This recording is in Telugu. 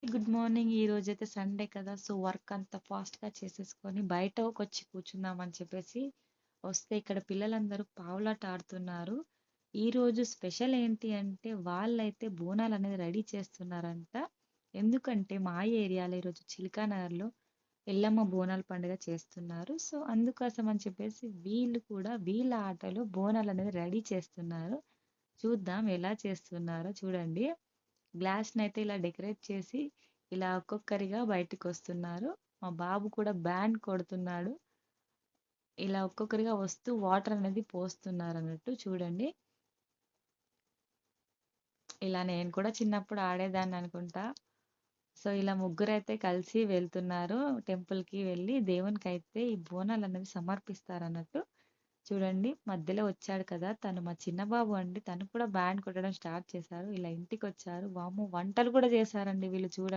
Good morning. ఈరోజైతే సండే కదా! సో, వర్క్ అంతా ఫాస్ట్‌గా చేసేసుకొని బయటకొచ్చి కూర్చుందామని చెప్పేసి వస్తే ఇక్కడ పిల్లలందరూ పావులాట ఆడుతున్నారు. ఈరోజు స్పెషల్ ఏంటి అంటే వాళ్ళైతే బోనాలనేది రెడీ చేస్తున్నారంట. ఎందుకంటే మా ఏరియాలో ఈరోజు చిలుకానగర్‌లో ఎల్లమ్మ బోనాల పండుగ చేస్తున్నారు. సో, అందుకోసం అని చెప్పేసి వీళ్ళు కూడా వీళ్ళ ఆటలో బోనాలనేది రెడీ చేస్తున్నారు. చూద్దాం ఎలా చేస్తున్నారో చూడండి. గ్లాస్‌నయితే ఇలా డెకరేట్ చేసి, ఇలా ఒక్కొక్కరిగా బయటికొస్తున్నారు. మా బాబు కూడా బ్యాండ్ కొడుతున్నాడు. ఇలా ఒక్కొక్కరిగా వస్తూ వాటర్ అనేది పోస్తున్నారన్నట్టు చూడండి. ఇలా నేను కూడా చిన్నప్పుడు ఆడేదాన్ననుకుంటా. సో, ఇలా ముగ్గురైతే కలిసి వెళ్తున్నారు. టెంపుల్‌కి వెళ్ళి దేవునికైతే ఈ బోనాలనేవి సమర్పిస్తారన్నట్టు. చూడండి మధ్యలో వచ్చాడు కదా! తను మా చిన్న బాబు అండి. తను కూడా బ్యాండ్ కొట్టడం స్టార్ట్ చేశారు. ఇలా ఇంటికొచ్చారు. వామ్మో! వంటలు కూడా చేశారండి వీళ్ళు